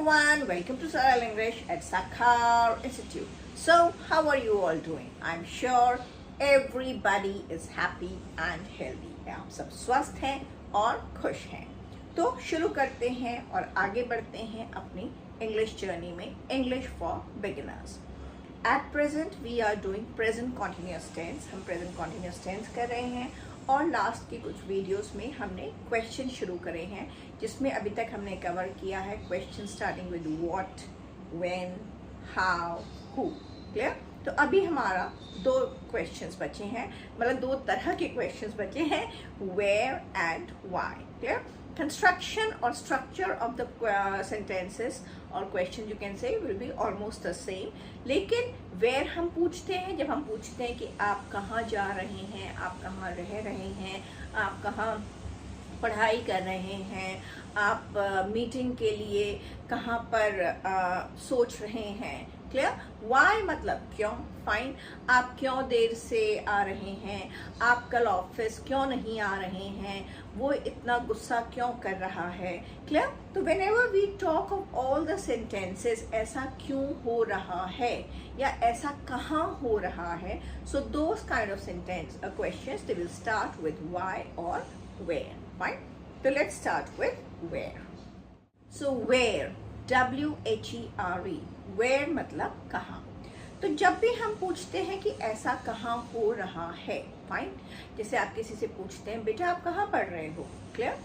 everyone, welcome to Saral English at Sakhar Institute. So, how are you all doing? I'm sure everybody is happy and healthy. आप सब स्वस्थ हैं और खुश हैं. तो शुरू करते हैं और आगे बढ़ते हैं अपनी इंग्लिश जर्नी में English for beginners. At present we are doing present continuous tense. हम present continuous tense कर रहे हैं और लास्ट के कुछ वीडियोस में हमने क्वेश्चन शुरू करे हैं जिसमें अभी तक हमने कवर किया है question starting with what, when, how, who. Clear? तो अभी हमारा दो क्वेश्चंस बचे हैं, मतलब दो तरह के क्वेश्चंस बचे हैं, where and why. Clear? Construction और स्ट्रक्चर ऑफ द सेंटेंसेस और question you can say will be almost the same. लेकिन वेयर हम पूछते हैं जब हम पूछते हैं कि आप कहाँ जा रहे हैं, आप कहाँ रह रहे हैं, आप कहाँ पढ़ाई कर रहे हैं, आप मीटिंग के लिए कहाँ पर सोच रहे हैं. क्लियर? वाई मतलब क्यों. फाइन. आप क्यों देर से आ रहे हैं, आप कल ऑफिस क्यों नहीं आ रहे हैं, वो इतना गुस्सा क्यों कर रहा है. क्लियर? तो whenever we talk of all the sentences, ऐसा क्यों हो रहा है या ऐसा कहाँ हो रहा है, so those kind of sentence questions they will start with why और वेयर. फाइन. तो let's start with where. So where, WHERE, where मतलब कहाँ. तो जब भी हम पूछते हैं कि ऐसा कहाँ हो रहा है, फाइन. जैसे आप किसी से पूछते हैं बेटा आप कहाँ पढ़ रहे हो. Clear?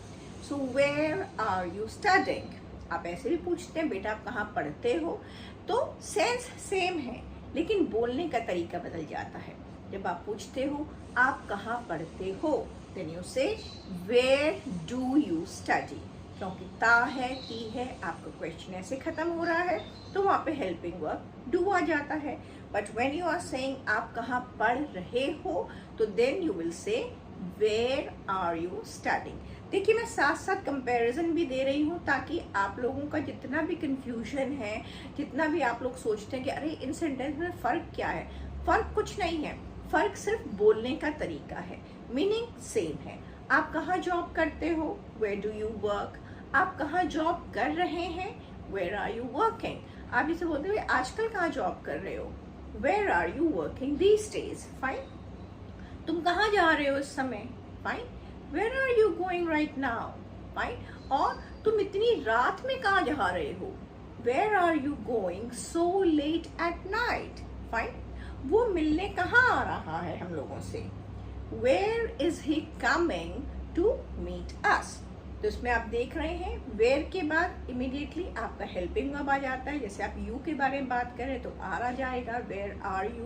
So where are you studying. आप ऐसे भी पूछते हैं बेटा आप कहाँ पढ़ते हो. तो सेंस सेम है लेकिन बोलने का तरीका बदल जाता है. जब आप पूछते हो आप कहाँ पढ़ते हो, देन यू से वेयर डू यू स्टडी. क्योंकि ता है, ती है, आपका क्वेश्चन ऐसे खत्म हो रहा है तो वहाँ पे हेल्पिंग वर्ब डू आ जाता है. But when you are saying आप कहाँ पढ़ रहे हो, तो then you will say where are you studying. देखिए मैं साथ साथ कंपैरिजन भी दे रही हूँ ताकि आप लोगों का जितना भी कंफ्यूजन है, जितना भी आप लोग सोचते हैं कि अरे इन सेंटेंस में फ़र्क क्या है, फ़र्क कुछ नहीं है. फ़र्क सिर्फ बोलने का तरीका है. मीनिंग सेम है. आप कहाँ जॉब करते हो, वेयर डू यू वर्क. आप कहाँ जॉब कर रहे हैं, वेयर आर यू वर्किंग. आप इसे बोलते हुए आजकल कहाँ जॉब कर रहे हो, where are you working these days. Fine. तुम कहाँ जा रहे हो इस समय, fine. Where are you going right now, fine. और तुम इतनी रात में कहाँ जा रहे हो, where are you going so late at night. Fine. वो मिलने कहाँ आ रहा है हम लोगों से, where is he coming to meet us. तो इसमें आप देख रहे हैं वेयर के बाद इमीडिएटली आपका हेल्पिंग वर्ब आ जाता है. जैसे आप यू के बारे में बात करें तो आर आ जाएगा, where are you.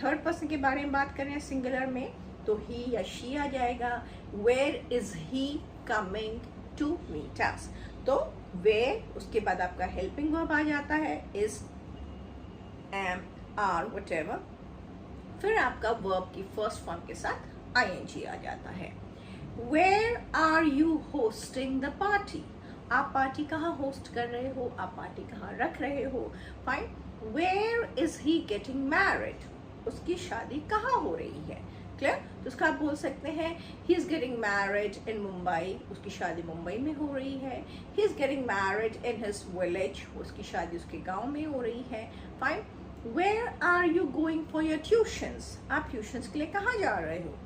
Third person के बारे में बात करें सिंगुलर में तो ही या शी आ जाएगा, where is he coming to meet us. तो वेयर, उसके बाद आपका हेल्पिंग वर्ब आ जाता है, इज, एम, आर, व्हाटएवर. फिर आपका वर्ब की फर्स्ट फॉर्म के साथ ING आ जाता है. Where are you hosting the party? आप पार्टी कहाँ होस्ट कर रहे हो, आप पार्टी कहाँ रख रहे हो. Fine. Where is he getting married? उसकी शादी कहाँ हो रही है. क्लियर? तो उसका आप बोल सकते हैं he is getting married in Mumbai. उसकी शादी मुंबई में हो रही है. He is getting married in his village. उसकी शादी उसके गांव में हो रही है. Fine. Where are you going for your tuitions? आप ट्यूशंस के लिए कहाँ जा रहे हो.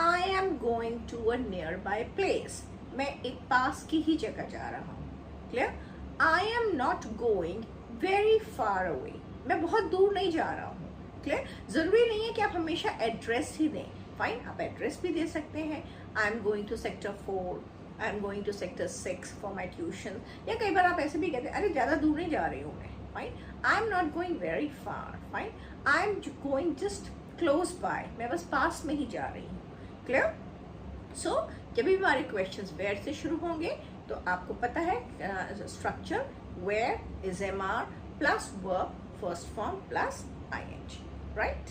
I am going to a nearby place. मैं एक पास की ही जगह जा रहा हूँ. Clear? I am not going very far away. मैं बहुत दूर नहीं जा रहा हूँ. क्लियर? जरूरी नहीं है कि आप हमेशा एड्रेस ही दें. फाइन. आप एड्रेस भी दे सकते हैं. I am going to sector 4. I am going to sector 6 for my tuition. या कई बार आप ऐसे भी कहते हैं अरे ज़्यादा दूर नहीं जा रही हूँ मैं. Fine. I am not going very far. Fine. I am going just close by. मैं बस पास में ही जा रही हूँ. क्लियर? सो जब भी हमारे क्वेश्चंस वेयर से शुरू होंगे तो आपको पता है structure where is MR plus verb first form plus ING. Right?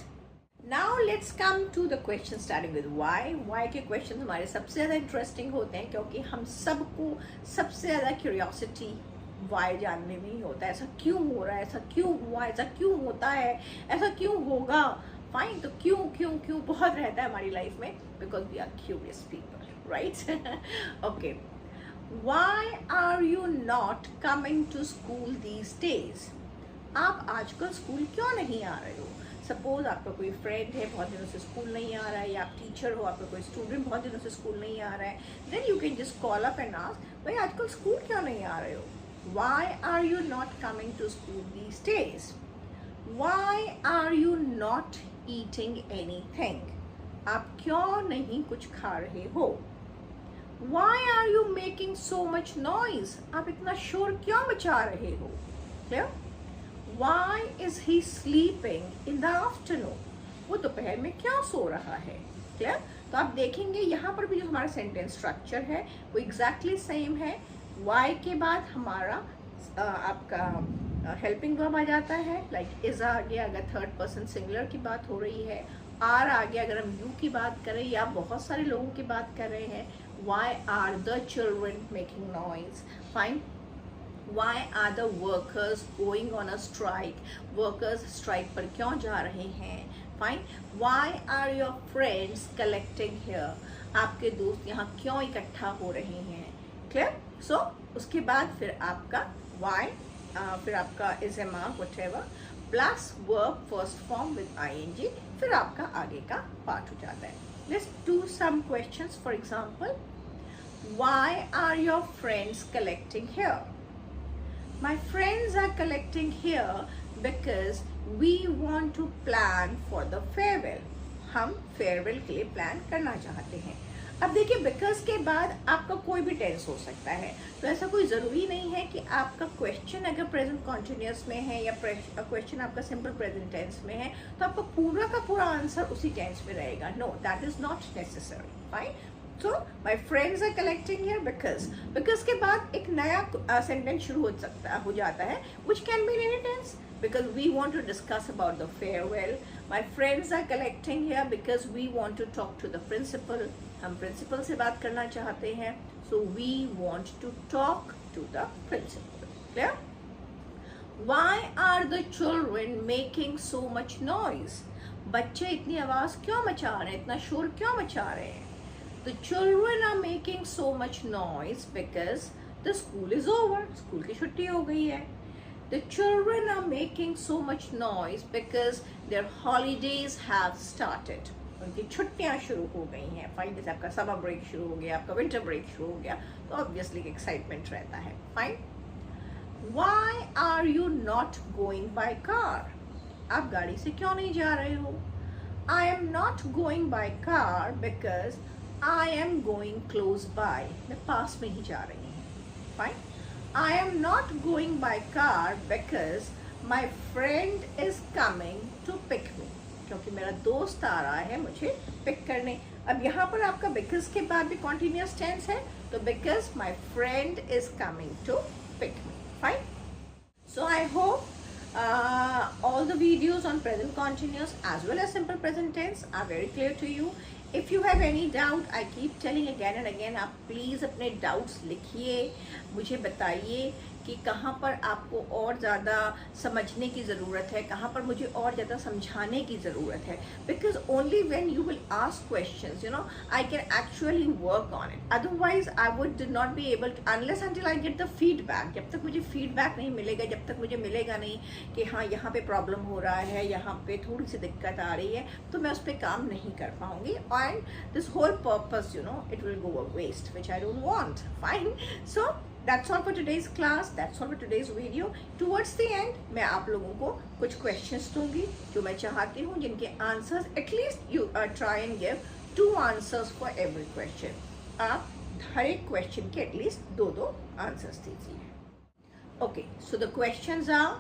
Now let's come to the question starting with why. Why के क्वेश्चन हमारे सबसे ज़्यादा इंटरेस्टिंग होते हैं क्योंकि हम सबको सबसे ज़्यादा क्यूरियोसिटी व्हाई जानने में ही होता है. ऐसा क्यों हो रहा है, ऐसा क्यों हुआ, ऐसा क्यों होता है, ऐसा क्यों होगा. फाइन. तो क्यों क्यों क्यों बहुत रहता है हमारी लाइफ में because we are curious people. Right? Okay. Why are you not coming to school these days? आप आजकल स्कूल क्यों नहीं आ रहे हो? सपोज आपका कोई फ्रेंड है, बहुत दिनों से स्कूल नहीं आ रहा है, या आप टीचर हो, आपका कोई स्टूडेंट बहुत दिनों से स्कूल नहीं आ रहा है, then you can just call up and ask, भाई आजकल स्कूल क्यों नहीं आ रहे हो? Why are you not coming to school these days? Why are you not eating anything? आप क्यों नहीं कुछ खा रहे हो? Why are you making so much noise? आप इतना शोर क्यों मचा रहे हो? Clear? Why is he sleeping in the afternoon? वो दोपहर में क्यों सो रहा है? Clear? तो आप देखेंगे यहाँ पर भी जो हमारा सेंटेंस स्ट्रक्चर है वो एग्जैक्टली सेम है. Why के बाद हमारा आपका हेल्पिंग वर्ब आ जाता है, लाइक इज आ गया अगर थर्ड पर्सन सिंगुलर की बात हो रही है, आर आ गया अगर हम यू की बात करें या बहुत सारे लोगों की बात कर रहे हैं. Why are the children making noise? Fine. Why are the workers going on a strike? Workers strike पर क्यों जा रहे हैं? Fine. Why are your friends collecting here? आपके दोस्त यहाँ क्यों इकट्ठा हो रहे हैं? Clear? So उसके बाद फिर आपका why, फिर आपका is am are whatever plus verb first form with ing, फिर आपका आगे का पार्ट हो जाता है. Let's do some questions. For example, why are your friends collecting here? My friends are collecting here because we want to plan for the farewell. हम farewell के लिए प्लान करना चाहते हैं. अब देखिए बिकॉज के बाद आपका कोई भी टेंस हो सकता है, तो ऐसा कोई ज़रूरी नहीं है कि आपका क्वेश्चन अगर प्रेजेंट कॉन्टिन्यूस में है या क्वेश्चन आपका सिंपल प्रेजेंट टेंस में है तो आपका पूरा का पूरा आंसर उसी टेंस में रहेगा. No, that is not necessary. Fine. So my friends are collecting here because के बाद एक नया सेंटेंस शुरू हो जाता है which can be in any tense. Because we want to discuss about the farewell. My friends are collecting here because we want to talk to the principal. हम principal से बात करना चाहते हैं. So we want to talk to the principal. Clear? Why are the children making so much noise? बच्चे इतनी आवाज क्यों मचा रहे हैं, इतना शोर क्यों मचा रहे हैं? The children are making so much noise because the school is over. School की छुट्टी हो गई है. The children are making so much noise because their holidays have started. उनकी छुट्टियां शुरू हो गई हैं. फाइन. जैसे आपका समर ब्रेक शुरू हो गया, आपका विंटर ब्रेक शुरू हो गया, तो ऑब्वियसली एक्साइटमेंट रहता है. Fine. Why are you not going by car? आप गाड़ी से क्यों नहीं जा रहे हो? I am not going by car because I am going close by. मैं पास में ही जा रही हूँ. Fine. I am not going by car because my friend is coming to pick me. क्योंकि मेरा दोस्त आ रहा है मुझे पिक करने. अब यहाँ पर आपका because के बाद भी continuous tense है, तो because my friend is coming to pick me. Fine. So I hope all the videos on present continuous as well as simple present tense are very clear to you. If you have any doubt, I keep telling again and again, आप please अपने doubts लिखिए, मुझे बताइए कि कहाँ पर आपको और ज़्यादा समझने की ज़रूरत है, कहाँ पर मुझे और ज़्यादा समझाने की ज़रूरत है. Because only when you will ask questions, you know, I can actually work on it. Otherwise I would not be able to unless until I get the feedback. जब तक मुझे फीडबैक नहीं मिलेगा, जब तक मुझे मिलेगा नहीं कि हाँ यहाँ पे प्रॉब्लम हो रहा है, यहाँ पे थोड़ी सी दिक्कत आ रही है, तो मैं उस पर काम नहीं कर पाऊँगी. And this whole purpose, you know, it will go a waste, which I don't want. Fine. So that's all for today's class. That's all for today's video. Towards the end, मैं आप लोगों को कुछ questions दूंगी जो मैं चाहती हूँ जिनके answers at least you try and give 2 answers for every question. आप हर एक question के at least 2 answers दीजिए. Okay, so the questions are: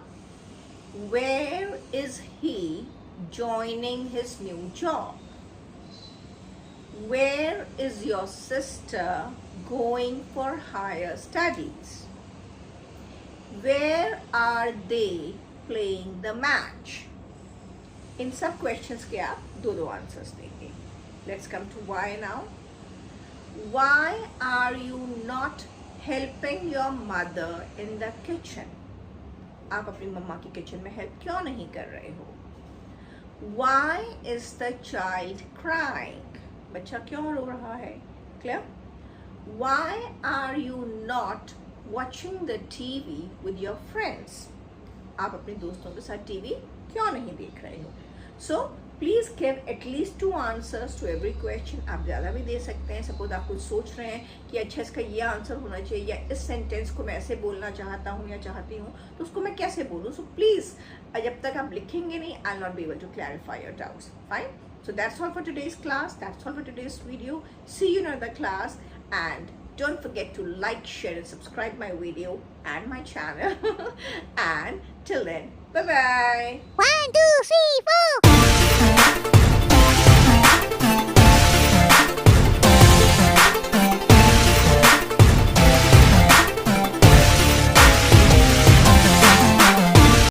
where is he joining his new job? Where is your sister going for higher studies? Where are they playing the match? इन सब questions के आप 2 answers देंगे. Let's come to why now. Why are you not helping your mother in the kitchen? आप अपनी मम्मा की kitchen में help क्यों नहीं कर रहे हो? Why is the child crying? बच्चा क्यों रो रहा है? Clear? why are you not watching the TV with your friends? आप अपने दोस्तों के साथ टीवी क्यों नहीं देख रहे हो? So please give at least 2 answers to every question. आप ज़्यादा भी दे सकते हैं. सपोज आप कुछ सोच रहे हैं कि अच्छा इसका ये आंसर होना चाहिए, या इस सेंटेंस को मैं ऐसे बोलना चाहता हूँ या चाहती हूँ, तो उसको मैं कैसे बोलूँ. सो प्लीज जब तक आप लिखेंगे नहीं, I will not be able to clarify your doubts. Fine. So that's all for today's class. That's all for today's video. See you in another class, and don't forget to like, share and subscribe my video and my channel. And till then, bye bye. 1, 2, 3, 4.